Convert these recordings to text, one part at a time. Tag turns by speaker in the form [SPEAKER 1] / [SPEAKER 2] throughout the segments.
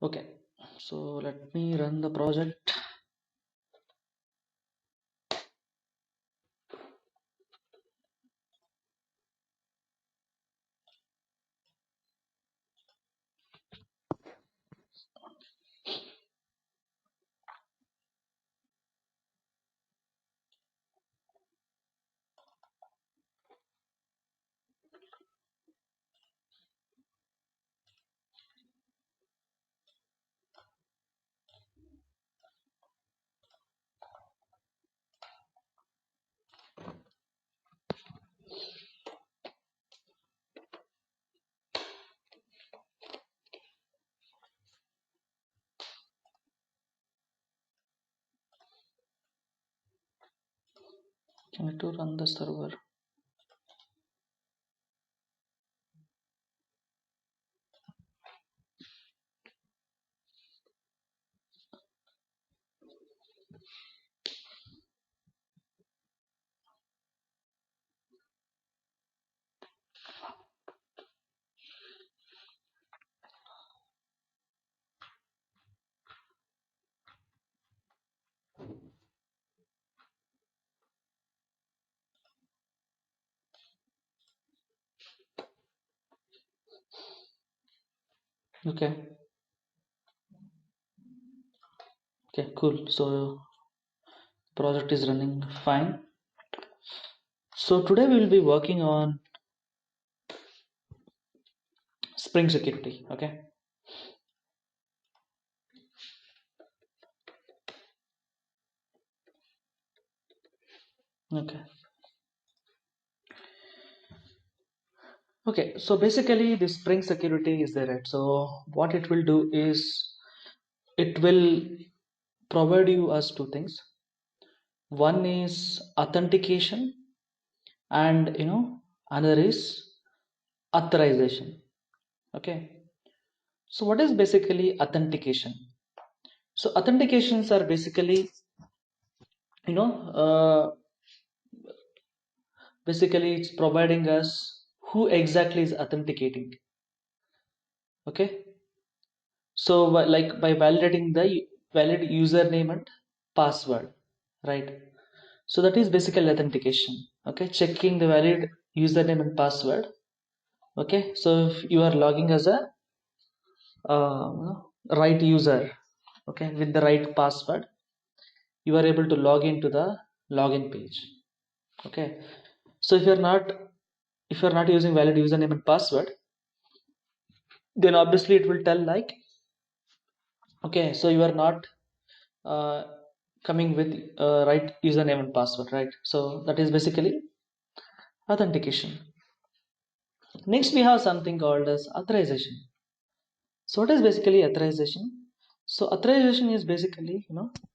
[SPEAKER 1] Okay, so let me run the project. I need to run the server. Okay, okay, cool. So project is running fine. So today we will be working on Spring Security. Okay, okay, okay. So basically, the Spring Security is there, right? So what it will do is it will provide you as two things. One is authentication, and another is authorization. Okay. So what is basically authentication? So authentications are basically, you know, uh, basically it's providing us who exactly is authenticating. Okay. So like by validating the valid username and password, right? So that is basically authentication. Okay, checking the valid username and password. Okay, so if you are logging as a right user, okay, with the right password, you are able to log into the login page. Okay, so if you're not using valid username and password, then obviously it will tell like, okay, so you are not uh, coming with right username and password, right? So that is basically authentication. Next we have something called as authorization. So what is basically authorization? So authorization is basically,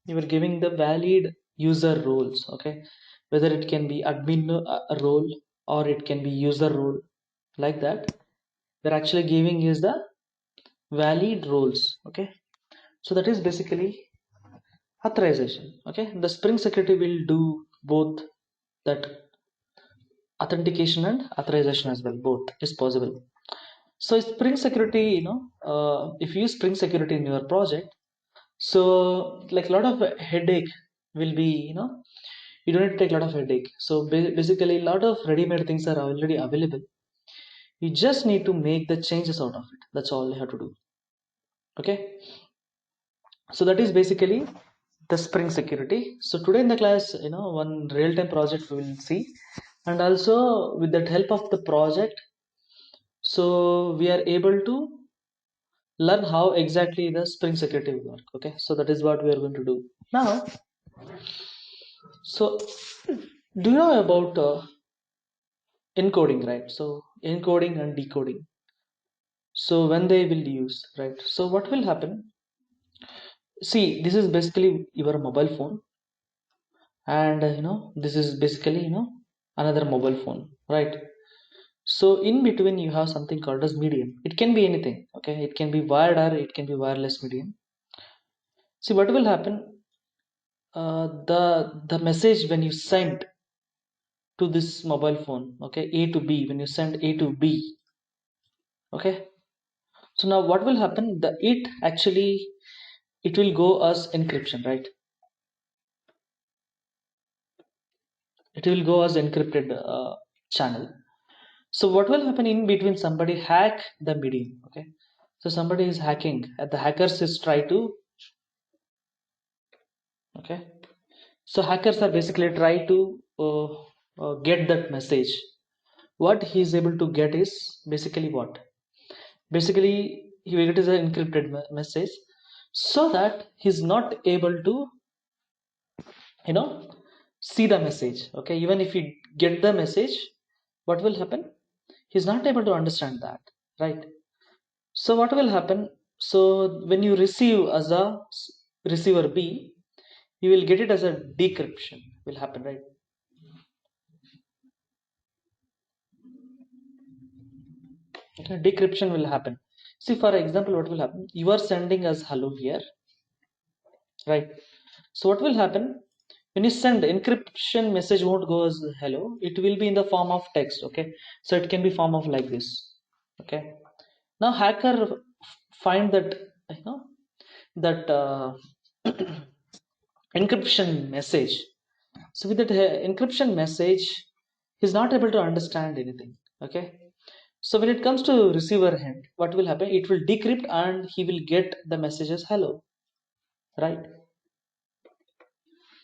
[SPEAKER 1] you are giving the valid user roles. Okay, whether it can be admin role, or it can be user role, like that. We're actually giving is the valid roles. Okay, so that is basically authorization. Okay, the Spring Security will do both, that authentication and authorization as well, both is possible. So Spring Security, if you use Spring Security in your project, so like a lot of headache will be, you don't need to take a lot of headache. So basically a lot of ready-made things are already available. You just need to make the changes out of it. That's all you have to do. Okay, so that is basically the Spring Security. So today in the class, one real-time project we will see, and also with that help of the project, so we are able to learn how exactly the Spring Security will work. Okay, so that is what we are going to do now. So do you know about encoding, right? So encoding and decoding, so when they will use, right? So what will happen? See, this is basically your mobile phone, and this is basically, another mobile phone, right? So in between you have something called as medium. It can be anything. Okay, it can be wired or it can be wireless medium. See what will happen, the message when you send to this mobile phone, okay, A to B, when you send A to B, okay, So now what will happen? It actually, it will go as encryption, right? It will go as encrypted channel. So what will happen in between? Somebody hack the medium. Okay. So somebody is hacking. The hackers is try to. Okay. So hackers are basically try to get that message. What he is able to get is basically what? Basically, he will get is an encrypted message, so that he's not able to, you know, see the message. Okay, even if he get the message, what will happen? He's not able to understand that, right? So what will happen? So when you receive as a receiver B, you will get it as a decryption will happen, right? Okay, decryption will happen. See, for example, what will happen? You are sending us hello here, right? So what will happen? When you send encryption message won't go as hello, it will be in the form of text. Okay, so it can be form of like this. Okay, now hacker find that, you know, that encryption message. So with that encryption message, he's not able to understand anything. Okay, so when it comes to receiver end, what will happen? It will decrypt and he will get the messages hello, right?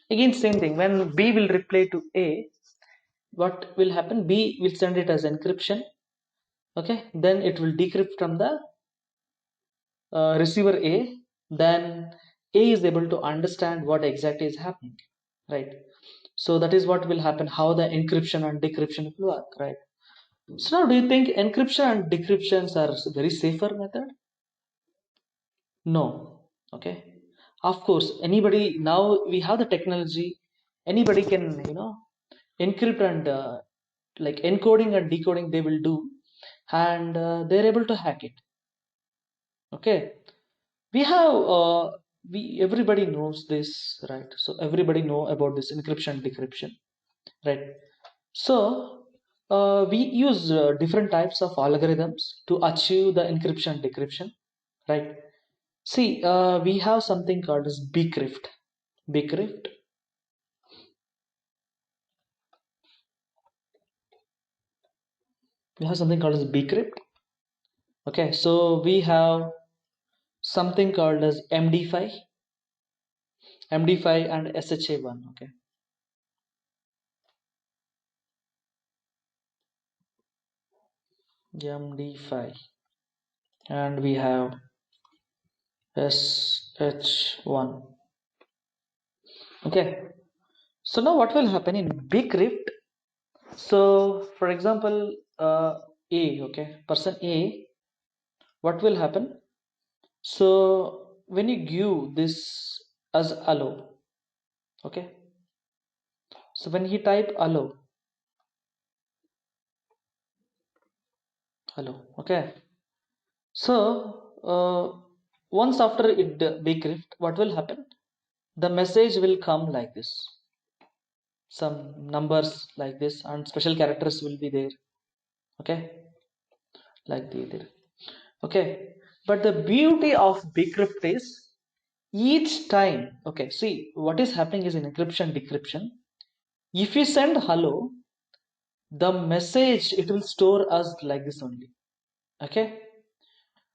[SPEAKER 1] Again, same thing. When B will reply to A, what will happen? B will send it as encryption. Okay, then it will decrypt from the receiver A. Then A is able to understand what exactly is happening, right? So that is what will happen. How the encryption and decryption will work, right? So now, do you think encryption and decryptions are very safer method? No. Okay. Of course, anybody now we have the technology. Anybody can, you know, encrypt and like encoding and decoding they will do, and they're able to hack it. Okay, we have we everybody knows this, right? So everybody know about this encryption decryption, right? So we use different types of algorithms to achieve the encryption decryption, right? See, we have something called as bcrypt. We have something called as bcrypt. Okay, so we have something called as md5 and sha1. Okay, md5, and we have sh1. Okay, so now what will happen in bcrypt? So for example, A, okay, person A, what will happen? So when you give this as allo, okay, so when he type allo, okay, so once after it decrypt, what will happen? The message will come like this, some numbers like this, and special characters will be there. Okay, like there. Okay, but the beauty of bcrypt is each time. Okay, see what is happening is in encryption decryption. If you send hello, the message it will store as like this only. Okay,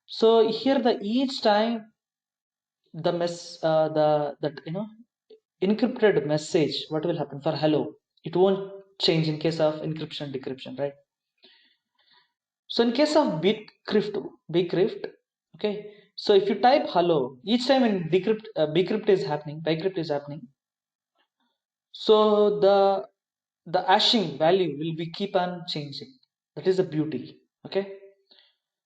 [SPEAKER 1] so here the each time the that, you know, encrypted message, what will happen for hello, it won't change in case of encryption decryption, right? So in case of bcrypt, okay, so if you type hello, each time when bcrypt is happening, so the hashing value will be keep on changing. That is the beauty. Okay.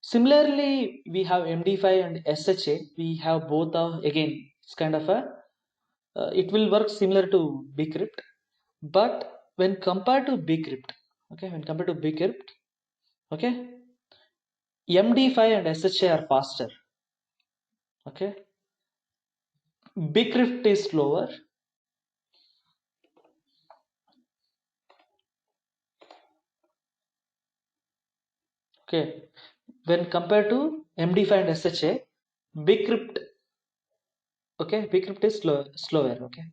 [SPEAKER 1] Similarly, we have MD5 and SHA. We have both of, again, it's kind of a it will work similar to bcrypt, but when compared to bcrypt, okay, when compared to bcrypt, okay, MD5 and SHA are faster. Okay, bcrypt is slower. Okay, when compared to MD5 and SHA, bcrypt, okay, bcrypt is slower, okay.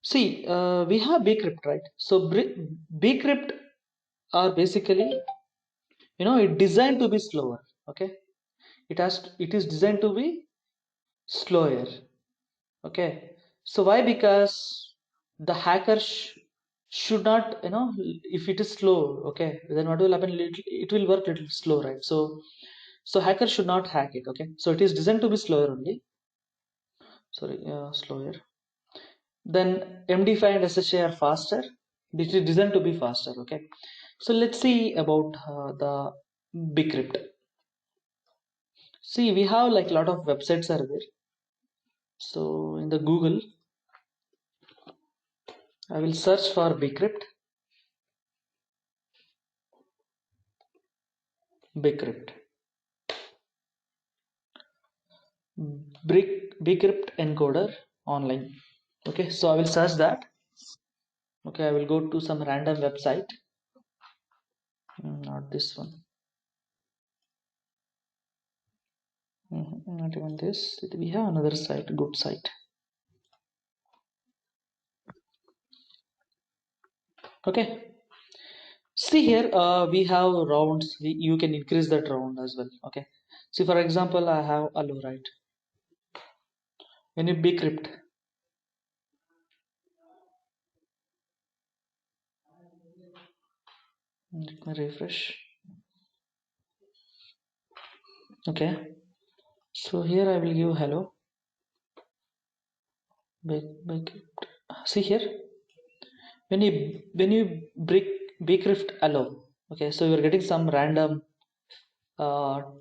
[SPEAKER 1] See, we have bcrypt, right? So bcrypt are basically, it designed to be slower, okay. It is designed to be slower, okay. So why? Because the hacker should not, if it is slow, okay, then what will happen? It will work little slow, right? So hacker should not hack it, okay. So it is designed to be slower only. Sorry, slower. Then MD5 and SHA are faster. It is designed to be faster, okay. So let's see about the bcrypt. See, we have like a lot of websites are there. So in the Google, I will search for bcrypt. Bcrypt. Bcrypt encoder online. Okay, so I will search that. Okay, I will go to some random website. Not this one. Not even this. We have another site, good site. Okay. See here, we have rounds. You can increase that round as well. Okay. See, for example, I have allo, right? When you bcrypt, let me refresh. Okay. So here I will give hello. Bcrypt. See here, when you bcrypt allow, okay, so you're getting some random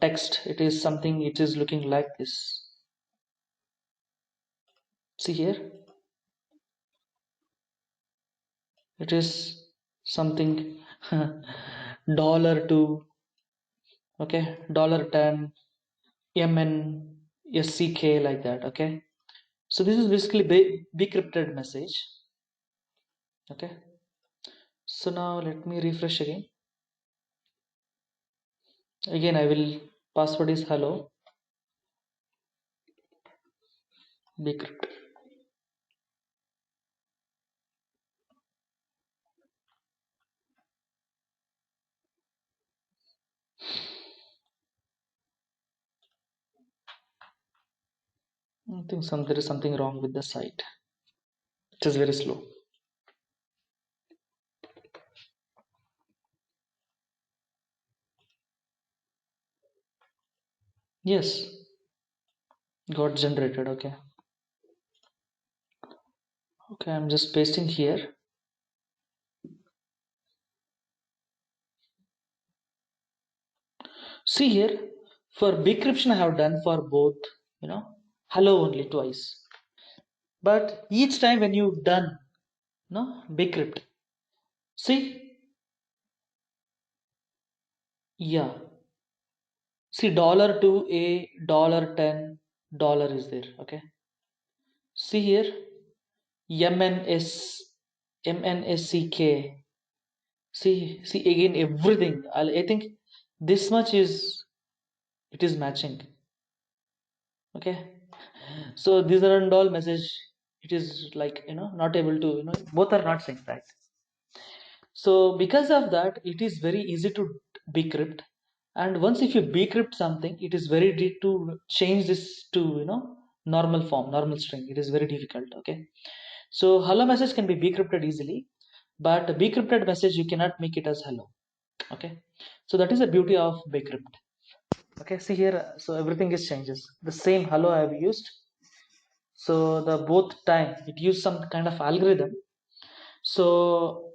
[SPEAKER 1] text. It is something, it is looking like this. See here, it is something dollar two, okay, $10 MNSCK, like that, okay. So this is basically bcrypted message, okay. So now let me refresh again. I will, password is hello bcrypt. I think there is something wrong with the site. It is very slow. Yes, got generated, okay. Okay, I'm just pasting here. See here, for bcryption I have done for both, hello only twice. But each time when you done, bcrypt, see, yeah, see, $2 a $10 is there, okay. See here, MNS MNSCK. See again everything. I think this much is, it is matching, okay. So these are and all message, it is like, not able to, both are not synced, right? So because of that, it is very easy to bcrypt. And once if you bcrypt something, it is very deep to change this to, normal form, normal string. It is very difficult, okay. So hello message can be bcrypted easily, but bcrypted message you cannot make it as hello, okay. So that is the beauty of bcrypt. Okay, see here, so everything is changes. The same hello I have used. So the both time it used some kind of algorithm. So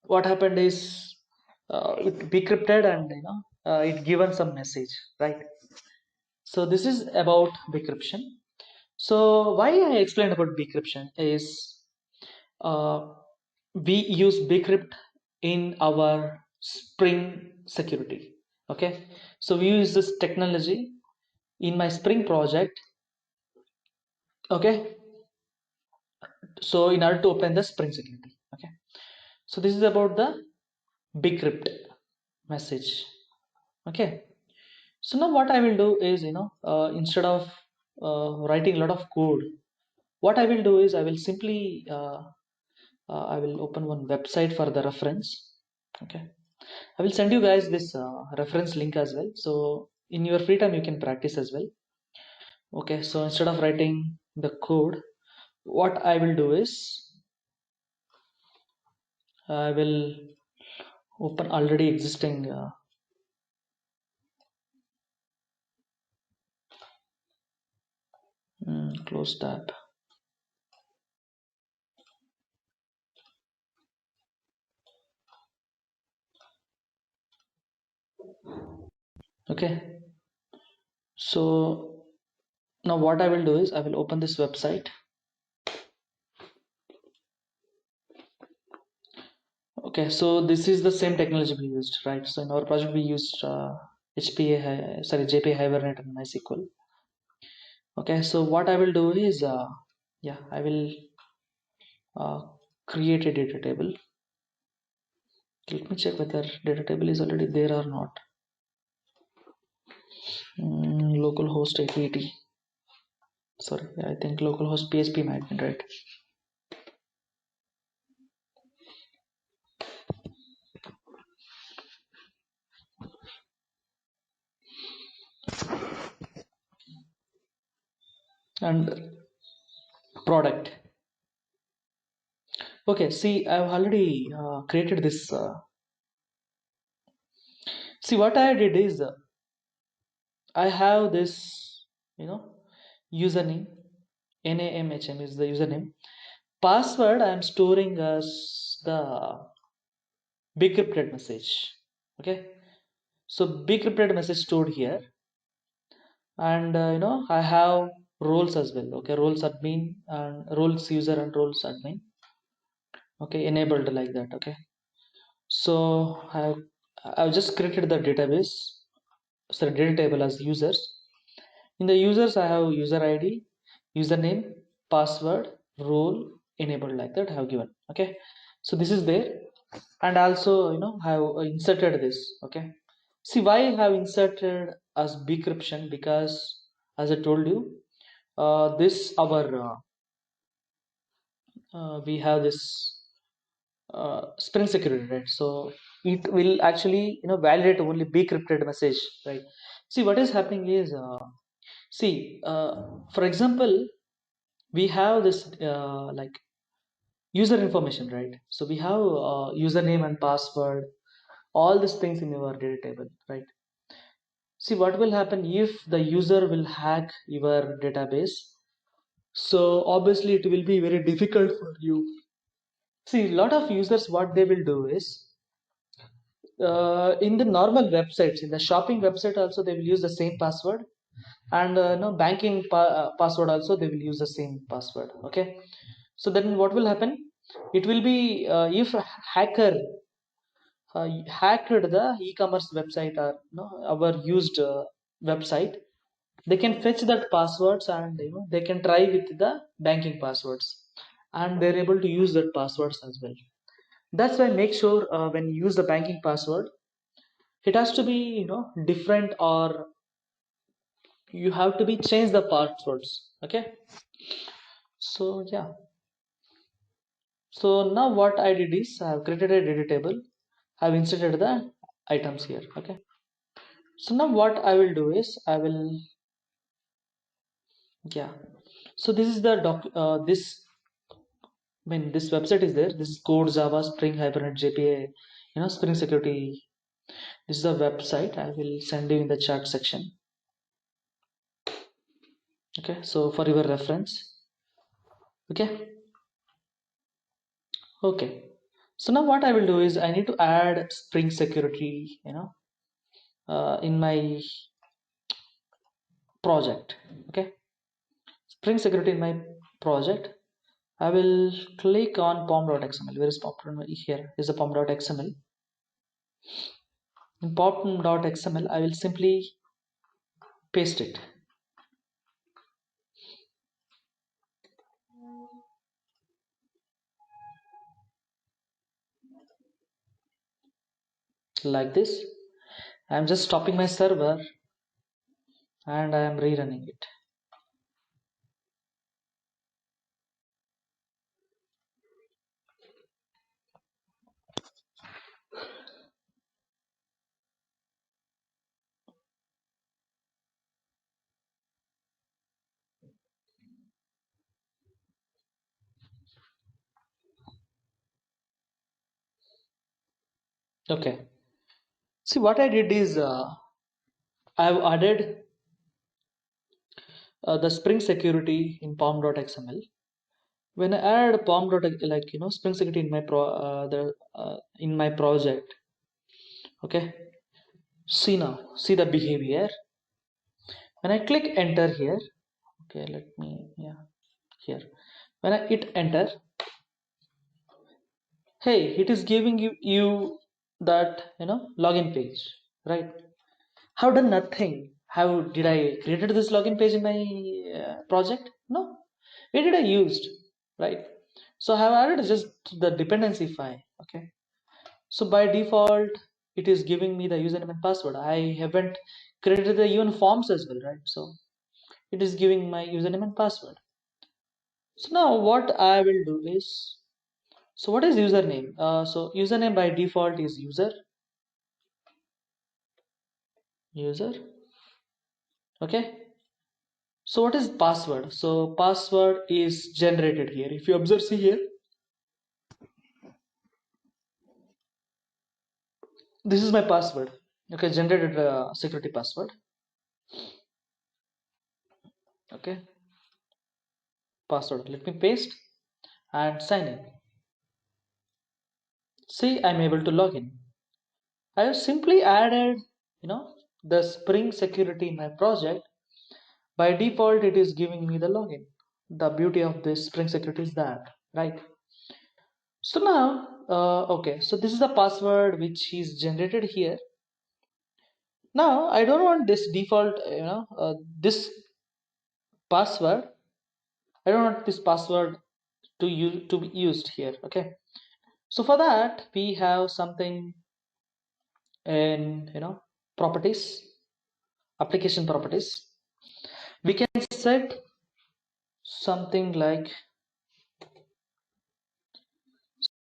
[SPEAKER 1] what happened is, it decrypted and, it given some message, right? So this is about decryption. So why I explained about decryption is, uh, we use bcrypt in our spring security, okay. So we use this technology in my spring project, okay. So in order to open the spring security, okay. So this is about the bcrypt message. Okay, so now what I will do is, instead of writing a lot of code, what I will do is I will simply I will open one website for the reference. Okay, I will send you guys this reference link as well, so in your free time you can practice as well. Okay, so instead of writing the code, what I will do is I will open already existing close tab. Okay, so now what I will do is I will open this website. Okay, so this is the same technology we used, right? So in our project we used JPA Hibernate and MySQL. Okay, so what I will do is yeah, I will uh, create a data table. Let me check whether data table is already there or not. Localhost 8080. Sorry, I think localhost PSP might be right. And product. Okay, see, I've already created this. See, what I did is I have this, username. NAMHM is the username. Password I am storing as the bcrypted message. Okay, so bcrypted message stored here, and I have roles as well. Okay, roles admin and roles user and roles admin. Okay, enabled like that. Okay, so I've just created the database, sorry, data table as users. In the users I have user ID, username, password, role, enabled like that I have given. Okay, so this is there, and also I have inserted this. Okay, see why I have inserted as bcryption, because as I told you, this our we have this Spring Security, right? So it will actually validate only bcrypted message, right? See what is happening is see for example, we have this like user information, right? So we have username and password, all these things in your data table, right? See what will happen if the user will hack your database. So obviously it will be very difficult for you. See, a lot of users, what they will do is in the normal websites, in the shopping website also they will use the same password, and no banking password also they will use the same password. Okay, so then what will happen, it will be if a hacker hacked the e-commerce website, or our used website, they can fetch that passwords, and they can try with the banking passwords, and they're able to use that passwords as well. That's why make sure when you use the banking password, it has to be different, or you have to be change the passwords. Okay, so yeah, so now what I did is I have created a data table, I have inserted the items here. Okay, so now what I will do is I will, yeah, so this is the this, I mean, this website is there, this is code Java Spring Hibernate JPA, Spring Security. This is the website, I will send you in the chat section. Okay, so for your reference. Okay, okay, so now what I will do is I need to add Spring Security, in my project. Okay, Spring Security in my project. I will click on pom.xml. Where is pom? Here is the pom.xml. In pom.xml I will simply paste it like this, I'm just stopping my server and I am rerunning it. Okay. See, what I did is I've added the Spring Security in pom.xml. When I add pom. Like Spring Security in my in my project. Okay. See now, see the behavior. When I click enter here, okay, let me, yeah, here. When I hit enter, hey, it is giving you that login page, right? Have done nothing. How did I created this login page in my project? No. Where did I used, right? So I have added just the dependency file. Okay. So by default, it is giving me the username and password. I haven't created the even forms as well, right? So it is giving my username and password. So now what I will do is, so what is username? So username by default is user. Okay. So what is password? So password is generated here. If you observe, see here, this is my password. Okay, generated security password. Okay, password. Let me paste and sign in. See, I'm able to log in. I have simply added, the Spring Security in my project. By default, it is giving me the login. The beauty of this Spring Security is that, right? So now, okay, so this is the password which is generated here. Now I don't want this default, this password. I don't want this password to be used here. Okay. So for that, we have something in properties, application properties. We can set something like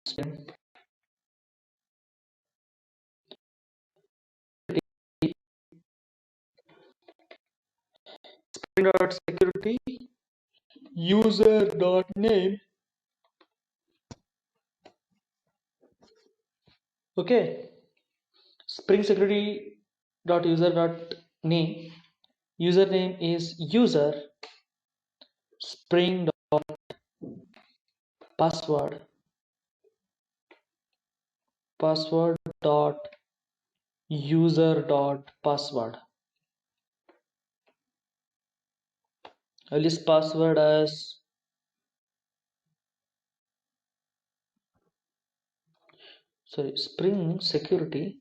[SPEAKER 1] spring.security user.name. Okay. Spring security dot user dot name. Username is user. Spring dot password. Password dot user dot password. I'll list password as Spring security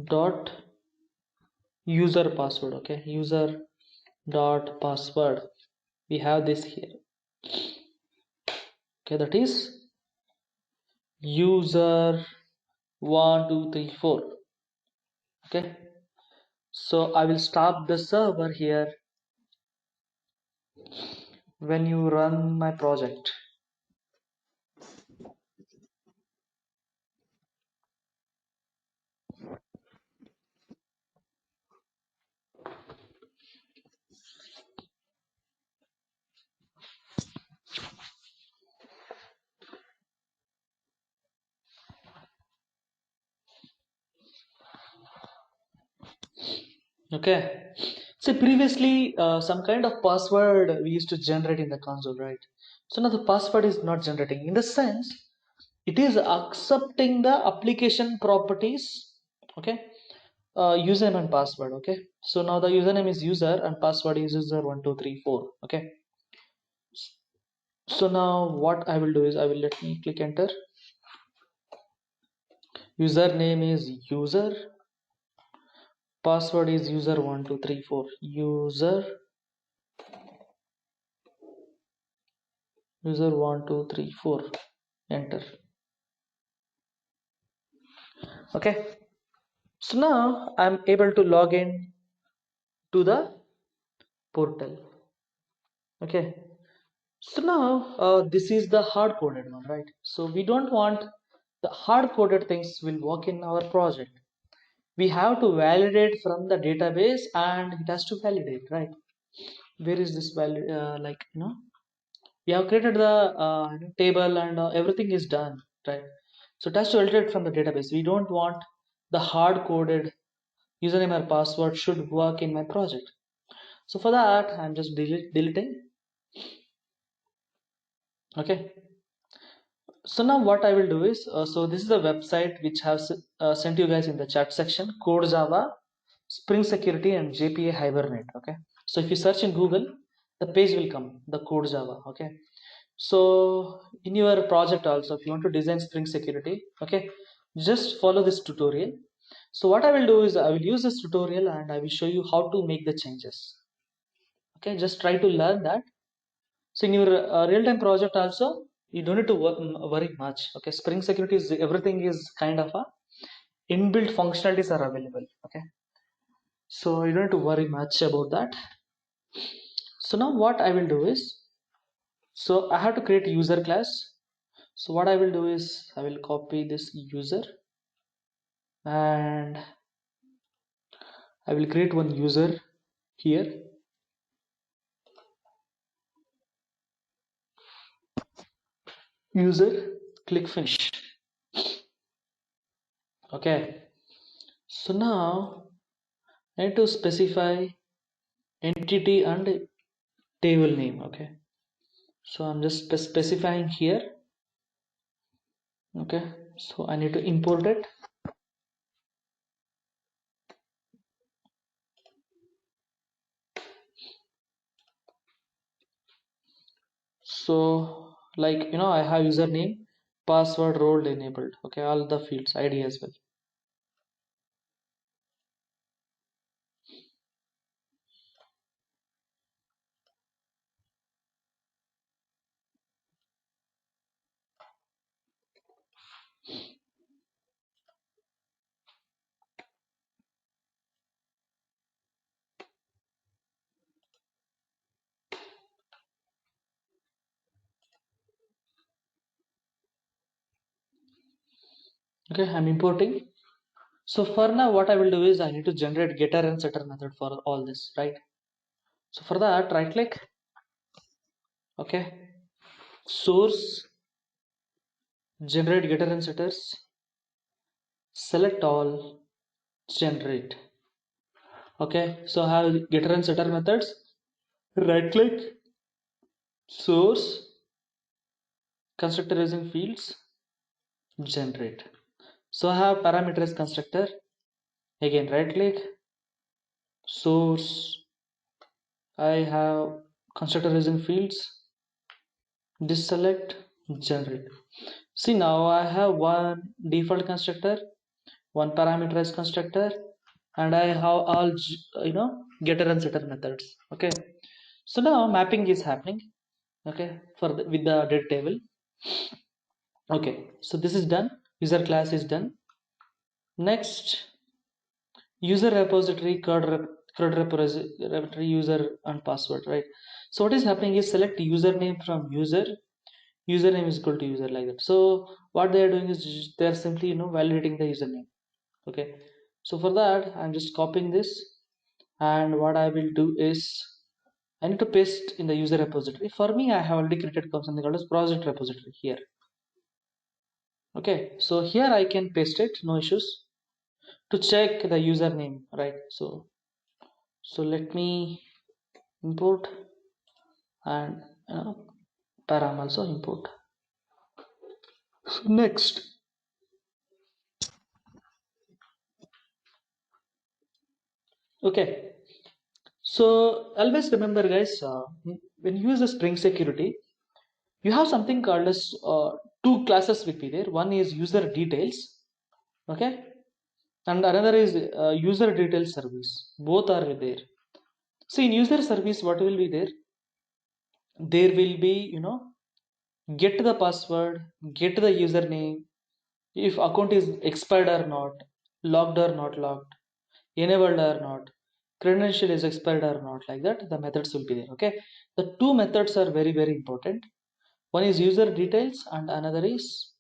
[SPEAKER 1] dot user password. Okay, user dot password. We have this here. Okay, that is user 1234. Okay, so I will stop the server here when you run my project. Okay, so previously some kind of password we used to generate in the console, right? So now the password is not generating, in the sense it is accepting the application properties. Okay, username and password. Okay, so now the username is user and password is user1234. Okay, so now what I will do is let me click enter. Username is user, password is user1234. User 1234. Enter. Okay, so now I'm able to log in to the portal. Okay, so now this is the hard coded one, right? So we don't want the hard coded things will work in our project. We have to validate from the database and it has to validate, right? Where is this valid, like, we have created the table and everything is done, right? So it has to validate from the database. We don't want the hard coded username or password should work in my project. So for that I'm just deleting. Okay, so now what I will do is so this is a website which has sent you guys in the chat section, Code Java, Spring Security and JPA Hibernate. Okay, so if you search in Google, the page will come, the Code Java. Okay, so in your project also, if you want to design Spring Security, okay, just follow this tutorial. So what I will do is I will use this tutorial and I will show you how to make the changes. Okay, just try to learn that. So in your real-time project also, you don't need to worry much. Okay, Spring Security is everything is kind of a inbuilt functionalities are available. Okay, so you don't need to worry much about that. So now what I will do is, so I have to create a user class. So what I will do is I will copy this user and I will create one user here. User, click finish. Okay, so now I need to specify entity and table name. Okay, so I'm just specifying here. Okay, so I need to import it. So like I have username, password, role enabled. Okay, all the fields, ID as well. Okay, I'm importing. So for now what I will do is I need to generate getter and setter method for all this, right? So for that, right click. Okay, source, generate getter and setters, select all, generate. Okay, so I have getter and setter methods. Right click, source, constructor using fields, generate. So I have parameterized constructor. Again, right click, source. I have constructor using fields, deselect, generate. See, now I have one default constructor, one parameterized constructor, and I have all getter and setter methods. Okay, so now mapping is happening. Okay, for with the data table. Okay, so this is done. User class is done. Next, user repository, CRUD repository, user and password, right? So what is happening is select username from user, username is equal to user, like that. So what they are doing is they are simply validating the username. Okay, so for that I'm just copying this, and what I will do is I need to paste in the user repository. For me, I have already created something called as project repository here. Okay, so here I can paste it, no issues, to check the username, right? So let me import, and param also import. So next, okay, so always remember guys, when you use the Spring Security, you have something called as two classes will be there. One is user details, okay, and another is user detail service. Both are there. See, in user service, what will be there? There will be get the password, get the username, if account is expired or not, locked or not locked, enabled or not, credential is expired or not, like that the methods will be there. Okay, the two methods are very very important. One is user details and another is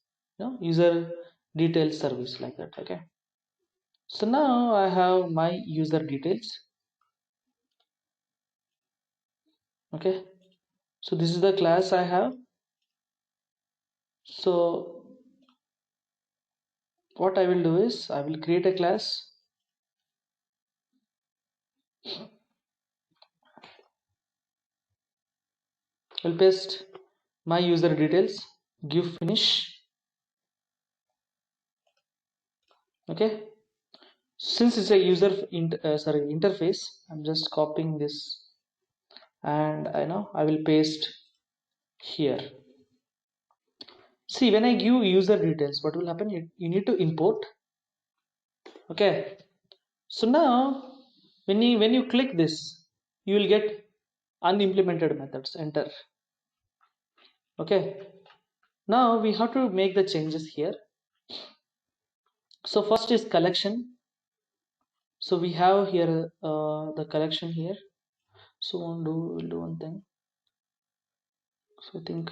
[SPEAKER 1] user details service, like that. Okay, so now I have my user details. Okay, so this is the class I have. So what I will do is I will create a class. I'll paste my user details, give finish. Okay, since it's a interface, I'm just copying this and I will paste here. See, when I give user details, what will happen? You need to import. Okay, so now when you click this, you will get unimplemented methods. Enter. Okay, now we have to make the changes here. So first is collection. So we have here the collection here. So we'll do one thing. So I think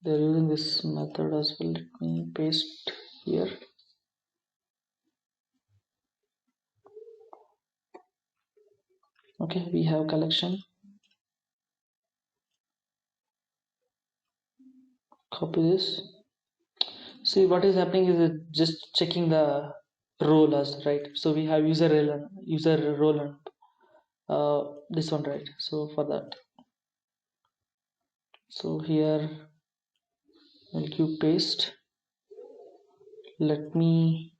[SPEAKER 1] they're using this method as well. Let me paste here. Okay, we have collection. Copy this. See, what is happening is it just checking the role as right. So we have user role and this one, right? So for that, so here I'll give paste. Let me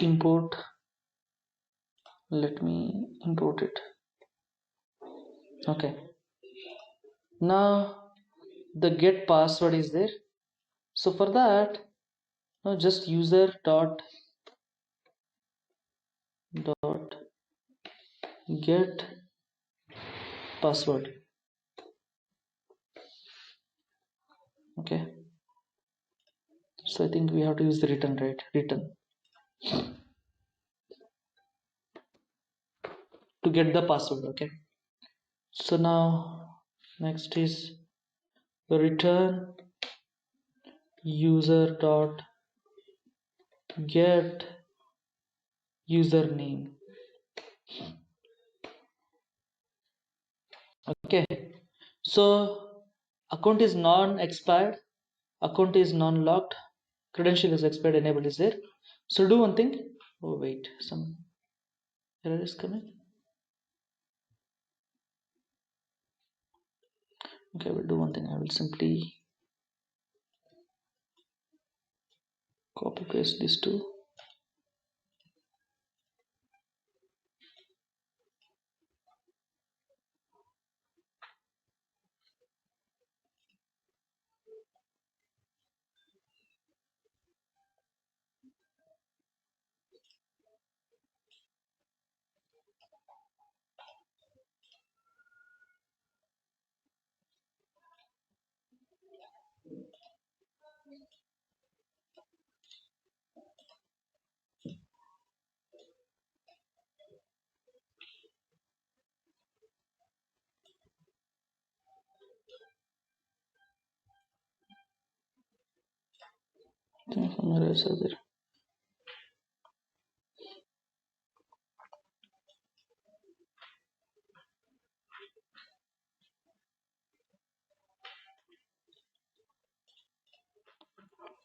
[SPEAKER 1] import. Let me import it. Okay, now the get password is there. So for that, now just user dot get password. Okay, so I think we have to use the return, right? Return to get the password. Okay, so now next is return user dot get username. Okay, so account is non-expired, account is non-locked, credential is expired, enabled is there. So do one thing. Oh wait, some error is coming. Okay, I will do one thing. I will simply copy paste these two. I think some errors are there.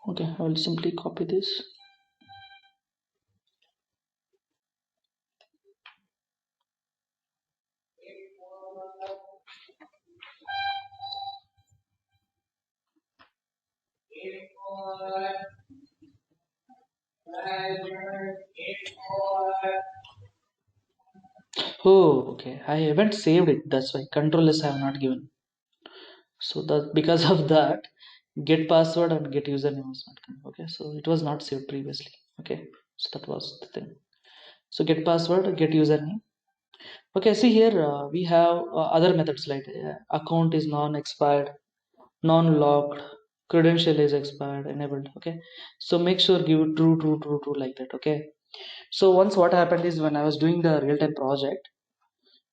[SPEAKER 1] Okay, I will simply copy this. Oh, okay. I haven't saved it. That's why control S I have not given. So that because of that, get password and get username was not coming. Okay, so it was not saved previously. Okay, so that was the thing. So get password, get username. Okay, see here we have other methods like account is non-expired, non-locked, credential is expired, enabled. Okay, so make sure give true, true, true, true, like that. Okay, so once what happened is, when I was doing the real-time project,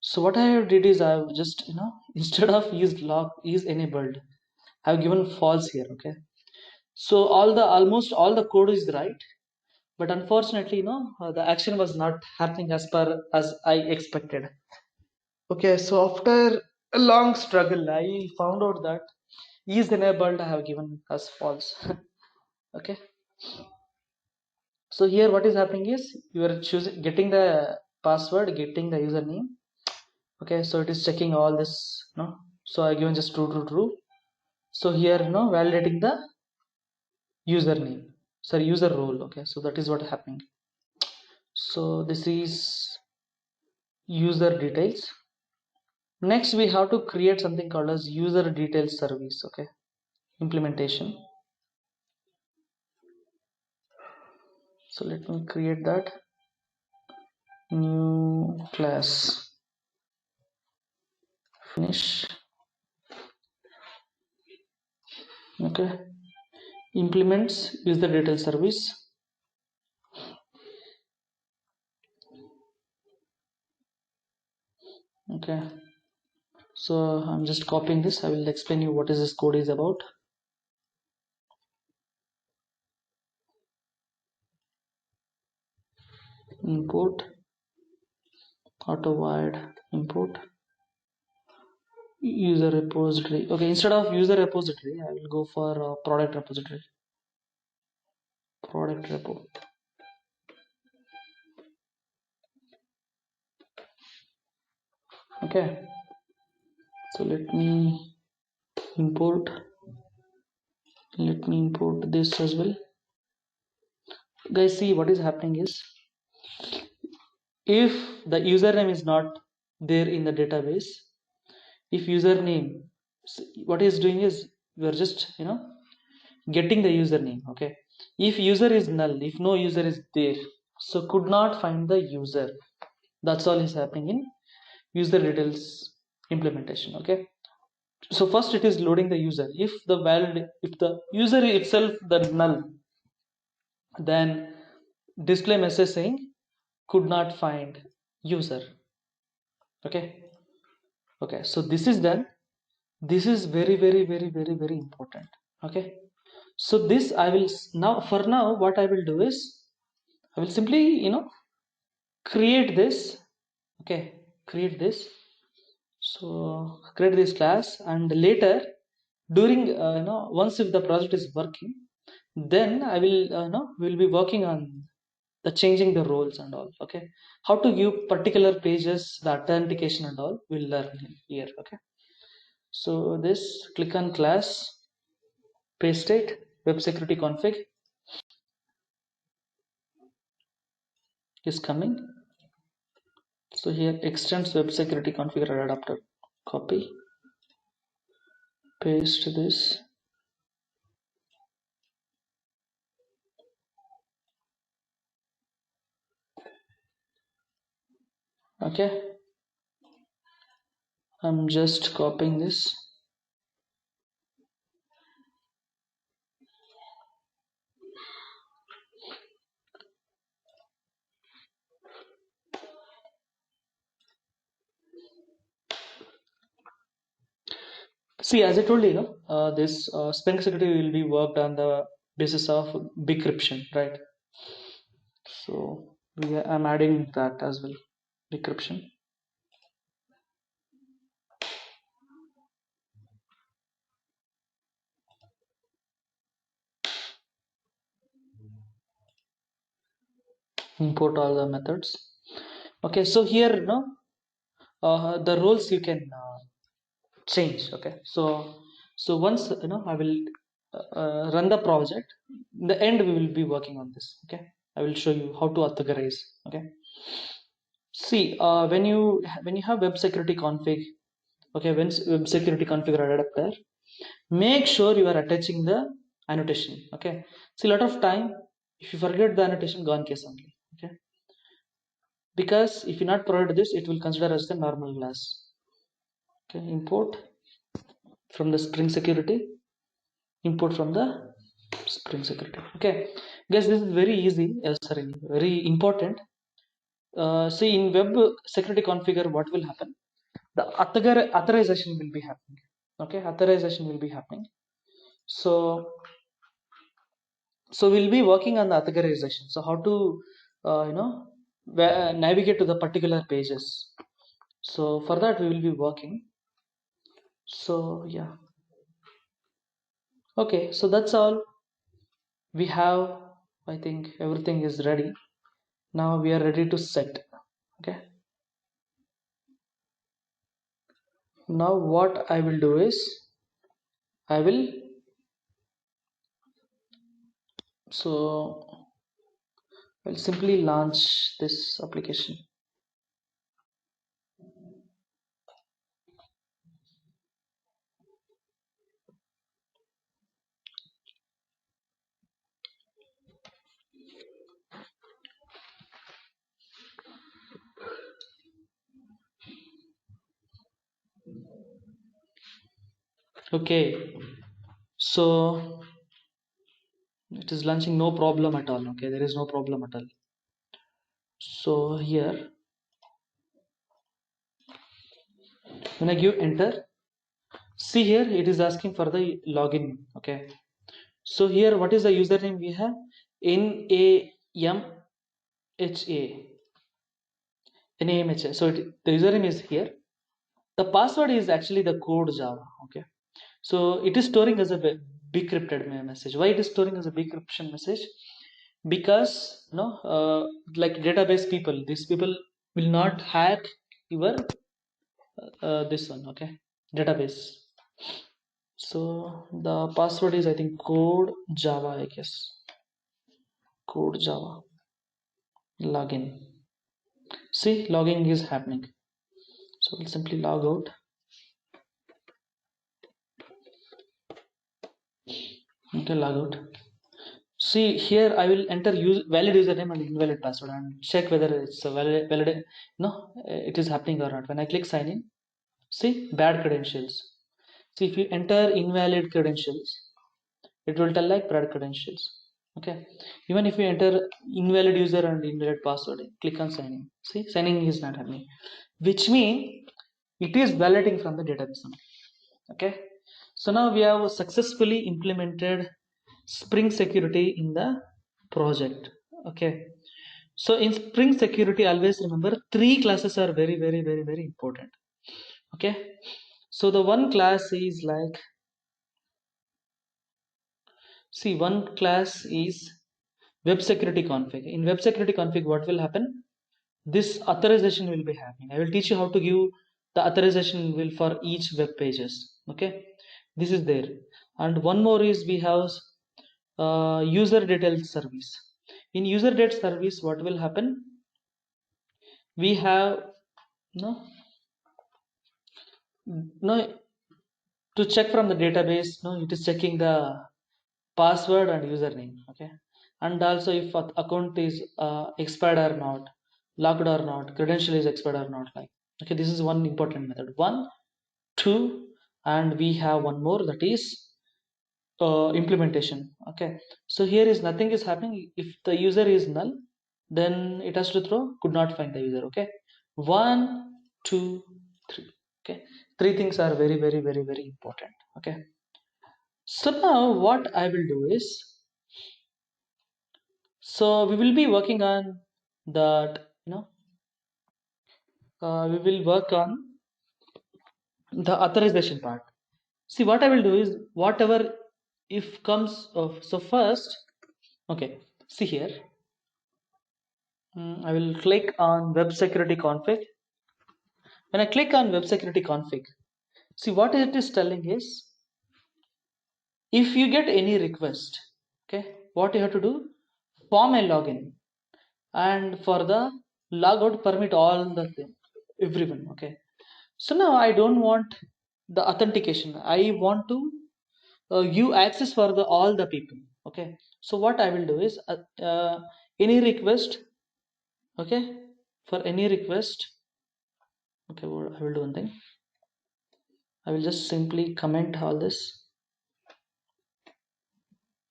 [SPEAKER 1] so what I did is, I've just instead of use lock is enabled, I've given false here. Okay, so almost all the code is right, but unfortunately, the action was not happening as I expected. Okay, so after a long struggle, I found out that is enabled I have given as false. Okay, so here what is happening is, you are choosing, getting the password, getting the username. Okay, so it is checking all this, so I given just true, true, true. So here, validating the username, sorry, user role. Okay, so that is what happening. So this is user details. Next we have to create something called as user details service. Okay, implementation. So let me create that new class, finish. Okay, implements user detail service. Okay, so I'm just copying this. I will explain you what is this code is about. Import auto-wired, import user repository. Okay, instead of user repository, I will go for product repository, product repo. Okay, so let me import this as well. Guys, see what is happening is, if the username is not there in the database, if username, what is doing is, we are just getting the username. Okay, if user is null, if no user is there, so could not find the user. That's all is happening in user details implementation. Okay, so first it is loading the user. If the user itself the null, then display message saying could not find user. Okay, okay, so this is done. This is very, very, very, very, very important. Okay, so this I will now, for now what I will do is, I will simply create this. Okay, create this. So create this class, and later, during once if the project is working, then I will we'll be working on the changing the roles and all. Okay, how to give particular pages the authentication and all, we'll learn here. Okay, so this, click on class, paste it, web security config is coming. So here extends web security configure adapter, copy, paste this. Okay, I'm just copying this. See, as I told you, this Spring Security will be worked on the basis of decryption, right? So I'm adding that as well, decryption. Import all the methods. Okay, so here, the roles you can change. Okay, so once I will run the project, in the end we will be working on this. Okay, I will show you how to authorize. Okay, see, when you have web security config, okay, when web security configure adapter, make sure you are attaching the annotation. Okay, see, a lot of time, if you forget the annotation, gone case only. Okay, because if you not provide this, it will consider as the normal class. Okay, import from the Spring Security, import from the Spring Security. Okay, guys, this is very easy. Sorry, very important. See, in web security configure, what will happen? The authorization will be happening. Okay, authorization will be happening. So we'll be working on the authorization. So how to navigate to the particular pages. So for that we will be working. So yeah. Okay, so that's all we have. I think everything is ready. Now we are ready to set. Okay, now what I will do is I will so I'll simply launch this application. Okay, so it is launching, no problem at all. Okay, there is no problem at all. So here when I give enter, see here it is asking for the login. Okay, so here what is the username we have? NAMHA. NAMHA. So the username is here. The password is actually the code Java. Okay, so it is storing as a decrypted message. Why it is storing as a decryption message? Because like database people, these people will not hack your this one. Okay, database. So the password is, I think, code Java, I guess. Code Java. Login. See, logging is happening. So we'll simply log out. Okay, log out. See here, I will enter valid username and invalid password and check whether it's a valid. No, it is happening or not. When I click sign in, see bad credentials. See, if you enter invalid credentials, it will tell like bad credentials. Okay, even if you enter invalid user and invalid password, click on sign in. See, signing is not happening, which means it is validating from the database. Okay, so now we have successfully implemented Spring Security in the project. Okay, so in Spring Security, always remember three classes are very, very, very, very important. Okay, so the one class is like, see, one class is web security config. In web security config, what will happen? This authorization will be happening. I will teach you how to give the authorization will for each web pages. Okay, this is there. And one more is we have user detail service. In user data service, what will happen? We have no no to check from the database. No, it is checking the password and username. Okay, and also if account is expired or not, locked or not, credential is expired or not. Like, okay, this is one important method. One, two, and we have one more, that is implementation. Okay, so here is nothing is happening. If the user is null, then it has to throw could not find the user. Okay, one, two, three. Okay, three things are very, very, very, very important. Okay, so now what I will do is, so we will be working on that, we will work on the authorization part. See, what I will do is whatever if comes of, so first, okay, see here, I will click on web security config. When I click on web security config, see what it is telling is, if you get any request, okay, what you have to do, form a login, and for the logout permit all the thing, everyone. Okay, so now I don't want the authentication, I want to give access for the all the people. Okay, so what I will do is any request. Okay, for any request, okay, well, I will do one thing, I will just simply comment all this.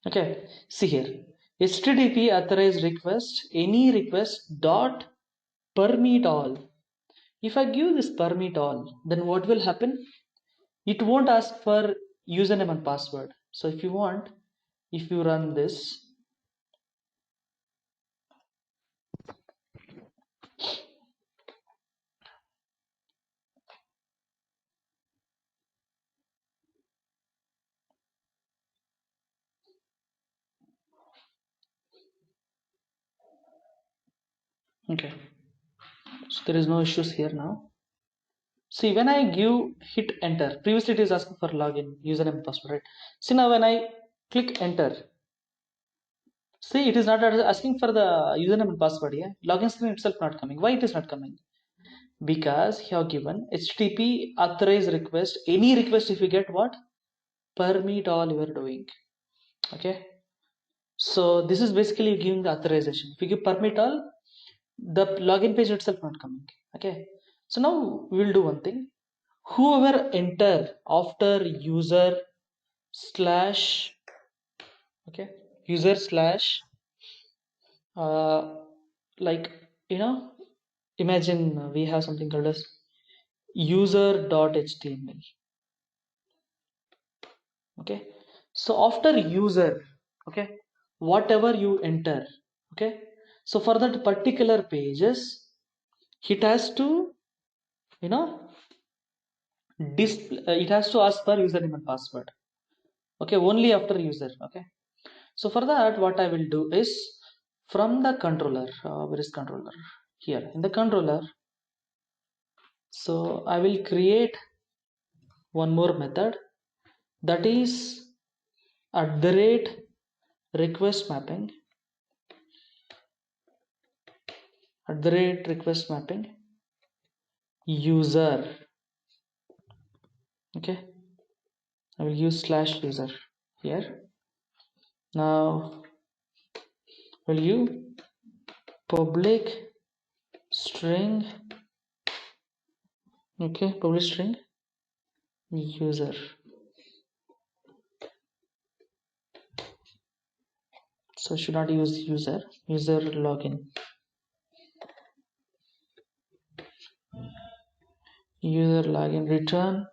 [SPEAKER 1] Okay, see here, HTTP authorized request any request dot permit all. If I give this permit all, then what will happen? It won't ask for username and password. So if you want, if you run this, okay, so there is no issues here now. See, when I give hit enter, previously it is asking for login, username, password, right? See, now when I click enter, see, it is not asking for the username and password. Yeah, login screen itself not coming. Why it is not coming? Because you have given HTTP authorize request, any request. If you get what, permit all you are doing. Okay, so this is basically giving the authorization. If you give permit all, the login page itself not coming. Okay, so now we will do one thing. Whoever enter after user slash, okay, user slash uh, like, you know, imagine we have something called as user.html. Okay, so after user, okay, whatever you enter, okay, so for that particular pages, it has to, you know, display, it has to ask for username and password. Okay, only after user. Okay, so for that what I will do is, from the controller, where is controller, here in the controller, so I will create one more method, that is at the rate request mapping, at the rate request mapping user. Okay, I will use slash user here. Now will you public string, okay, public string user. So should not use user, user login, user login return,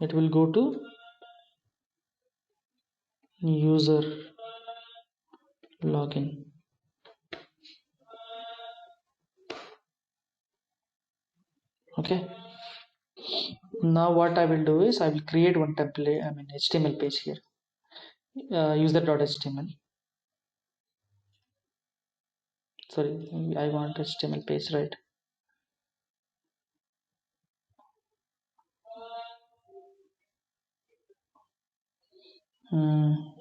[SPEAKER 1] it will go to user login. Okay, now what I will do is I will create one template, I mean HTML page here, user.html, sorry, I want HTML page, right?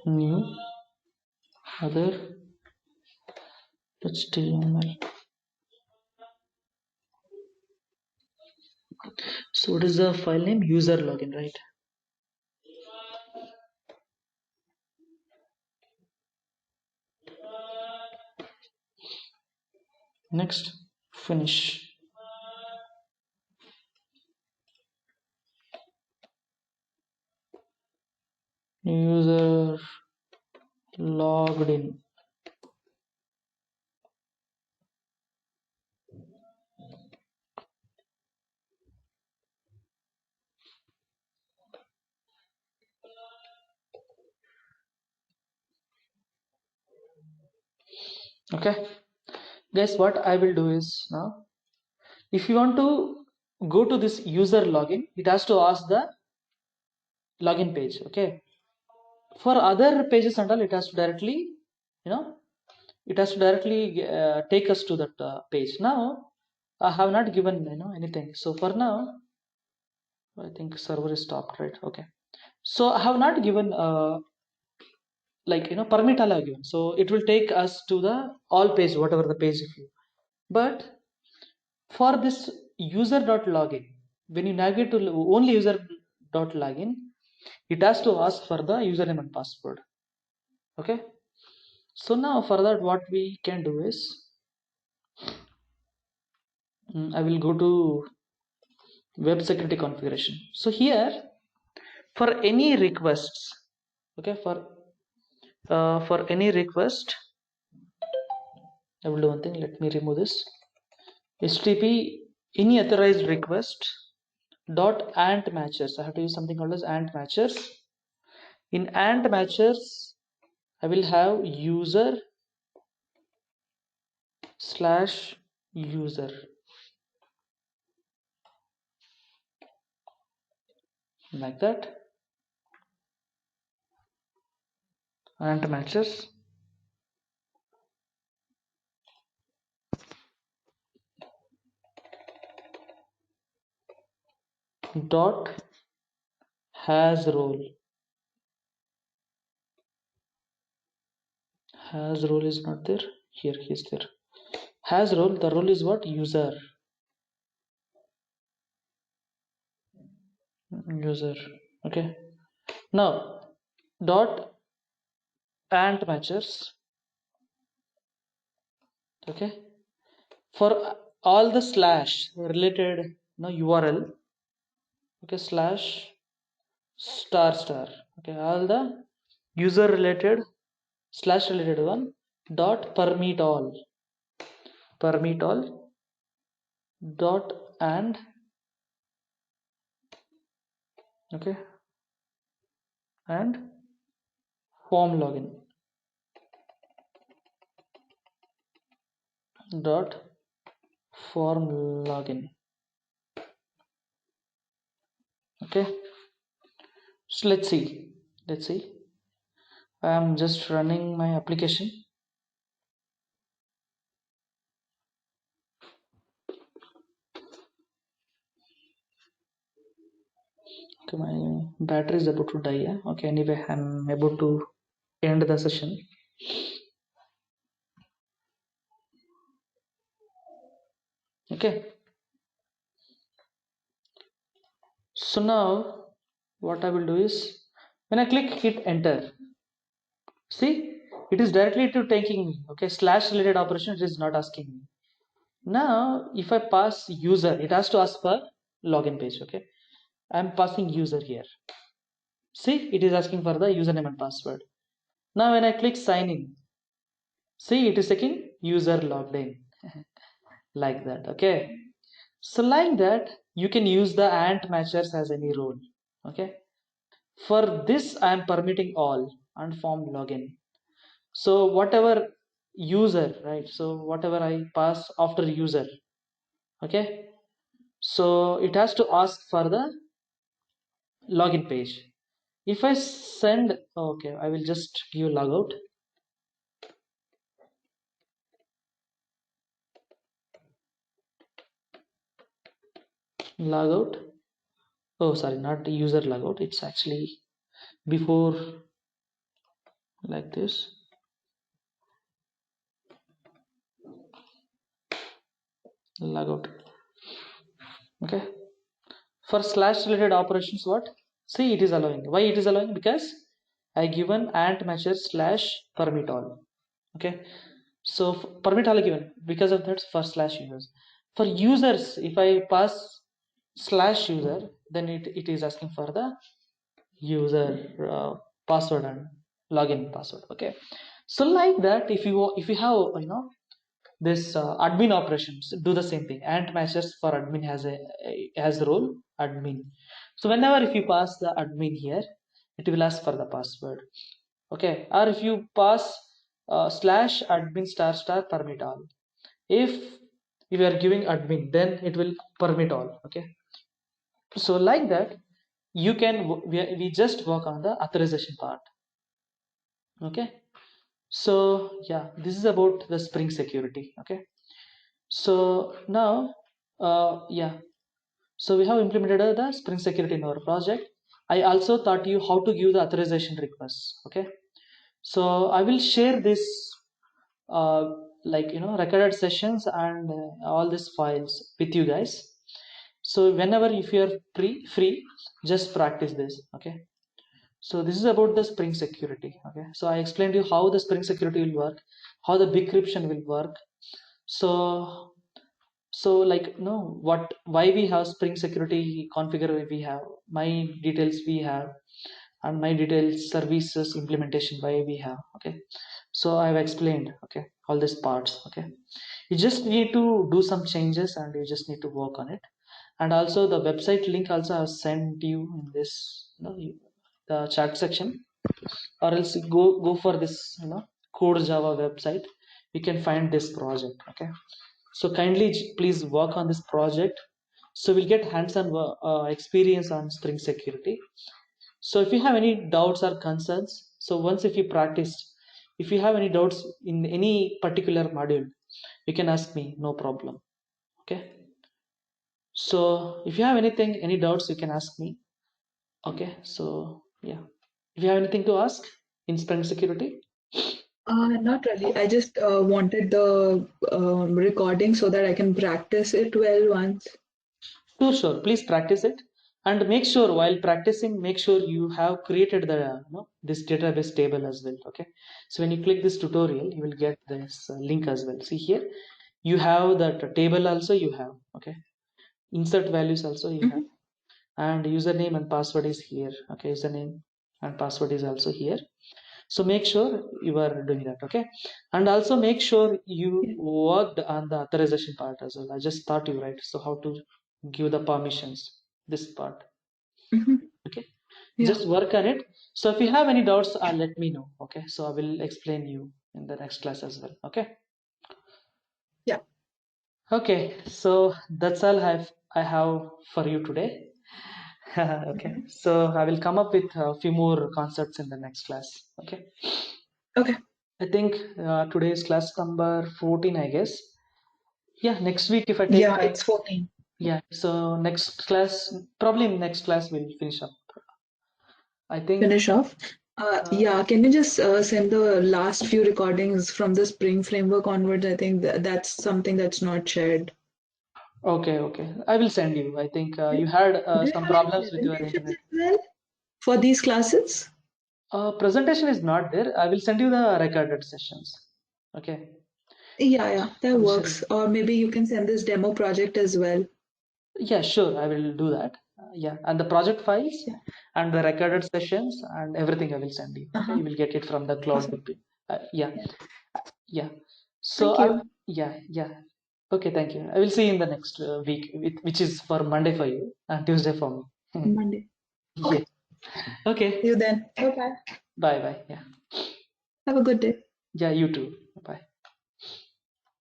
[SPEAKER 1] New other HTML. So what is the file name? User login, right? Next, finish. User logged in. Okay, guys, what I will do is, now if you want to go to this user login, it has to ask the login page. Okay, for other pages and all, it has to directly, you know, it has to directly take us to that page. Now I have not given, you know, anything, so for now I think server is stopped, right? Okay, so I have not given like, you know, permit all I have given, so it will take us to the all page, whatever the page if you. But for this user.login, when you navigate to only user.login, it has to ask for the username and password. Okay, so now for that what we can do is, I will go to web security configuration. So here, for any requests, Okay, for any request, I will do one thing. Let me remove this. HTTP any authorized request dot ant matchers. I have to use something called as ant matchers. In ant matchers, I will have user slash user like that. Ant matchers dot has role. Has role is not there. Here he is there. Has role. The role is what? User. User. Okay. Now dot ant matchers. Okay. For all the slash related URL. Okay. Slash star star. Okay. All the user related slash related one dot permit all dot and okay and form login dot form login. Okay, so let's see I am just running my application. Okay, my battery is about to die. Yeah? Okay, anyway, I'm about to end the session. Okay, so now what I will do is when I click hit enter, see it is directly to taking me. Okay, slash related operation, it is not asking me. Now if I pass user, it has to ask for login page. Okay, I'm passing user here. See, it is asking for the username and password. Now when I click sign in, see it is taking user logged in like that. Okay, so like that you can use the ant matchers as any role. Okay, for this I am permitting all and form login. So whatever user, right? So whatever I pass after user, okay, so it has to ask for the login page. If I send, okay, I will just give logout. Logout. Oh, sorry, not the user logout. It's actually before like this. Logout. Okay. For slash related operations, what? See, it is allowing. Why it is allowing? Because I given ant matches slash permit all. Okay. So permit all given because of that for slash users. For users, if I pass slash user, then it is asking for the user password and login password. Okay, so like that if you have this admin operations do the same thing. Ant matches for admin has the role admin. So whenever if you pass the admin here, it will ask for the password. Okay, or if you pass slash admin star star permit all, if you are giving admin, then it will permit all. Okay, so like that you can we just work on the authorization part. Okay, so yeah, this is about the Spring Security. Okay, so now yeah, so we have implemented the Spring Security in our project. I also taught you how to give the authorization requests. Okay, so I will share this uh, like recorded sessions and all these files with you guys. So whenever if you are free, just practice this. Okay, so this is about the Spring Security. Okay, so I explained to you how the Spring Security will work, how the decryption will work. So like what, why we have Spring Security configure, we have my details, we have and my details services implementation why we have. Okay, so I've explained, okay, all these parts. Okay, you just need to do some changes and you just need to work on it. And also the website link also I've sent you in this, the chat section, or else you go for this, Code Java website. You can find this project. Okay, so kindly please work on this project, so we'll get hands-on experience on Spring Security. So if you have any doubts or concerns, so once if you practice, if you have any doubts in any particular module, you can ask me, no problem. Okay, so if you have anything, any doubts, you can ask me. Okay, so yeah, if you have anything to ask in Spring Security.
[SPEAKER 2] Not really. I just wanted the recording so that I can practice it well once.
[SPEAKER 1] Sure. Please practice it, and make sure while practicing, make sure you have created the this database table as well. Okay. So when you click this tutorial, you will get this link as well. See here, you have that table also. You have, okay. Insert values also you have,
[SPEAKER 2] Mhm.
[SPEAKER 1] and username and password is here. Okay, username and password is also here. So make sure you are doing that. Okay, and also make sure you
[SPEAKER 2] Yeah.
[SPEAKER 1] worked on the authorization part as well. I just taught you, right? So how to give the permissions, this part.
[SPEAKER 2] Mhm.
[SPEAKER 1] Okay,
[SPEAKER 2] Yeah.
[SPEAKER 1] just work on it. So if you have any doubts, let me know. Okay, so I will explain you in the next class as well. Okay.
[SPEAKER 2] Yeah.
[SPEAKER 1] Okay, so that's all I have for you today. Okay,
[SPEAKER 2] Mhm.
[SPEAKER 1] so I will come up with a few more concepts in the next class. Okay,
[SPEAKER 2] Okay.
[SPEAKER 1] I think today is class number 14, I guess. Yeah, next week if I take
[SPEAKER 2] Yeah,
[SPEAKER 1] time.
[SPEAKER 2] it's 14.
[SPEAKER 1] Yeah, so next class, probably in next class we'll finish up. I think.
[SPEAKER 2] Finish off.
[SPEAKER 1] Uh,
[SPEAKER 2] Yeah, can you just send the last few recordings from the Spring Framework onwards? I think that's something that's not shared.
[SPEAKER 1] okay, I will send you. I think
[SPEAKER 2] Do
[SPEAKER 1] you had
[SPEAKER 2] do you
[SPEAKER 1] some
[SPEAKER 2] have any
[SPEAKER 1] problems with your
[SPEAKER 2] presentations
[SPEAKER 1] internet.
[SPEAKER 2] as well for these classes?
[SPEAKER 1] Presentation is not there. I will send you the recorded sessions. Okay,
[SPEAKER 2] Yeah, yeah,
[SPEAKER 1] I
[SPEAKER 2] that
[SPEAKER 1] will share.
[SPEAKER 2] works. Or maybe you can send this demo project as well.
[SPEAKER 1] Yeah, sure, I will do that. Yeah, and the project files
[SPEAKER 2] Yeah.
[SPEAKER 1] and the recorded sessions and everything I will send you. Okay,
[SPEAKER 2] Uh-huh.
[SPEAKER 1] you will get it from the cloud.
[SPEAKER 2] Awesome.
[SPEAKER 1] Yeah,
[SPEAKER 2] Yeah.
[SPEAKER 1] yeah. So
[SPEAKER 2] Thank you.
[SPEAKER 1] yeah. Okay, thank you. I will see you in the next week, which is for Monday for you and Tuesday for me.
[SPEAKER 2] Monday.
[SPEAKER 1] Yeah.
[SPEAKER 2] Okay. See
[SPEAKER 1] Okay.
[SPEAKER 2] you then. Bye bye.
[SPEAKER 1] Bye bye. Yeah.
[SPEAKER 2] Have a good day.
[SPEAKER 1] Yeah. You too. Bye.